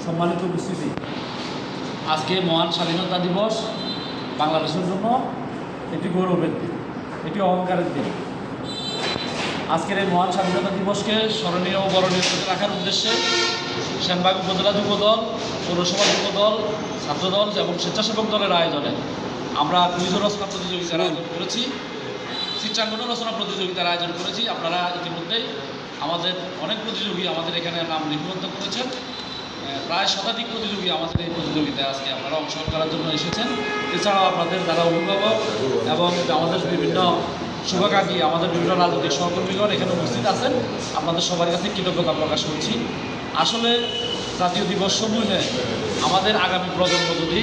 সম্মানিত উপস্থিতি, আজকে মহান স্বাধীনতা দিবস বাংলাদেশের জন্য একটি গৌরবের দিন, এটি অহংকারের দিন। আজকের এই মহান স্বাধীনতা দিবসকে স্মরণীয় ও বরণীয় করে রাখার উদ্দেশ্যে সেনবাগ উপজেলা যুবদল, পৌরসভা যুবদল, ছাত্রদল এবং স্বেচ্ছাসেবক দলের আয়োজনে আমরা কুইজ রচনা প্রতিযোগিতার আয়োজন করেছি, চিত্রাঙ্কন রচনা প্রতিযোগিতার আয়োজন করেছি। আপনারা ইতিমধ্যেই আমাদের অনেক প্রতিযোগী আমাদের এখানে নাম লিপিবদ্ধ করেছেন। প্রায় শতাধিক প্রতিযোগী আমাদের এই প্রতিযোগিতায় আজকে আপনারা অংশগ্রহণ করার জন্য এসেছেন। এছাড়াও আপনাদের যারা অভিভাবক এবং আমাদের বিভিন্ন শুভাকাঙ্ক্ষী, আমাদের বিভিন্ন রাজনৈতিক সহকর্মীগণ এখানে উপস্থিত আছেন, আপনাদের সবার কাছে কৃতজ্ঞতা প্রকাশ করছি। আসলে জাতীয় দিবস সমূহে আমাদের আগামী প্রজন্ম যদি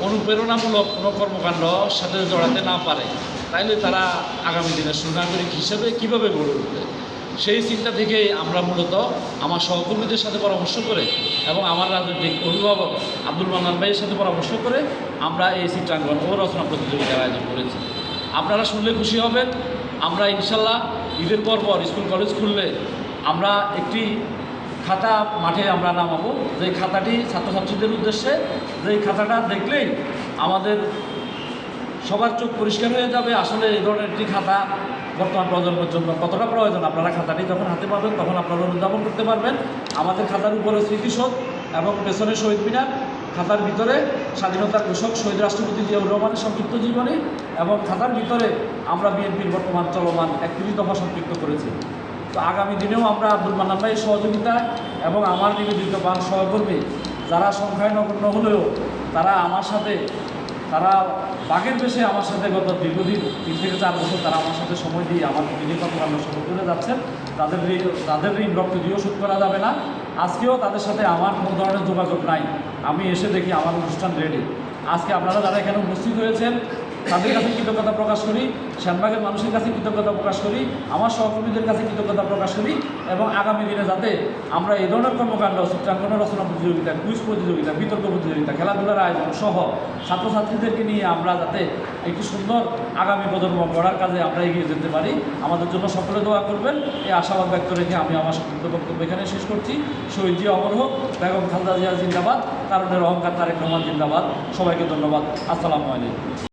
অনুপ্রেরণামূলক কোনো কর্মকাণ্ড সাথে জড়াতে না পারে, তাইলে তারা আগামী দিনের সুনাগরিক হিসেবে কীভাবে গড়ে উঠবে, সেই চিন্তা থেকেই আমরা মূলত আমার সহকর্মীদের সাথে পরামর্শ করে এবং আমার রাজনৈতিক অভিভাবক আব্দুল মান্নান ভাইয়ের সাথে পরামর্শ করে আমরা এই চিত্রাঙ্কন ও রচনা প্রতিযোগিতার আয়োজন করেছি। আপনারা শুনলে খুশি হবেন। আমরা ইনশাল্লাহ ঈদের পর স্কুল কলেজ খুললে আমরা একটি খাতা মাঠে আমরা নামাবো, যেই খাতাটি ছাত্রছাত্রীদের উদ্দেশ্যে, যেই খাতাটা দেখলেই আমাদের সবার চোখ পরিষ্কার হয়ে যাবে আসলে এই ধরনের একটি খাতা বর্তমান প্রজন্মের জন্য কতটা প্রয়োজন। আপনারা খাতাটি যখন হাতে পাবেন তখন আপনারা অনুধাবন করতে পারবেন। আমাদের খাতার উপরে স্মৃতিসৌধ এবং পেছনে শহীদ মিনার, খাতার ভিতরে স্বাধীনতার ঘোষক শহীদ রাষ্ট্রপতি জিয়াউর রহমানের সংক্ষিপ্ত জীবনী এবং খাতার ভিতরে আমরা বিএনপির বর্তমান চলমান 31 দফা সম্পৃক্ত করেছি। তো আগামী দিনেও আমরা আব্দুল মান্নান ভাইয়ের সহযোগিতা এবং আমার নিবেদিত বান সহকর্মী যারা সংখ্যায় নগণ্য হলেও তারা আমার সাথে, তারা বাঘের বেশে আমার সাথে গত দীর্ঘদিন 3 থেকে 4 বছর তারা আমার সাথে সময় দিয়ে আমার বিভিন্ন কর্মকাণ্ড শুরু করে যাচ্ছেন। তাদের ঋণ রক্ত দিয়েও শোধ করা যাবে না। আজকেও তাদের সাথে আমার কোনো ধরনের যোগাযোগ নাই। আমি এসে দেখি আমার অনুষ্ঠান রেডি। আজকে আপনারা যারা এখানে উপস্থিত হয়েছেন তাদের কাছে কৃতজ্ঞতা প্রকাশ করি, সেনবাগের মানুষের কাছে কৃতজ্ঞতা প্রকাশ করি, আমার সহকর্মীদের কাছে কৃতজ্ঞতা প্রকাশ করি এবং আগামী দিনে যাতে আমরা এই ধরনের কর্মকাণ্ড, চিত্রাঙ্কন রচনা প্রতিযোগিতা, কুইজ প্রতিযোগিতা, বিতর্ক প্রতিযোগিতা, খেলাধুলার আয়োজন সহ ছাত্রছাত্রীদেরকে নিয়ে আমরা যাতে একটি সুন্দর আগামী প্রজন্ম গড়ার কাজে আমরা এগিয়ে যেতে পারি। আমাদের জন্য সকলে দোয়া করবেন, এই আশাবাদ ব্যক্ত রেখে আমি আমার সংক্ষিপ্ত বক্তব্য এখানে শেষ করছি। শহীদ জিয়া অমর হোক, বেগম খালেদা জিয়া জিন্দাবাদ, কারণের অহংকার তারেক রহমান জিন্দাবাদ। সবাইকে ধন্যবাদ। আসসালামু আলাইকুম।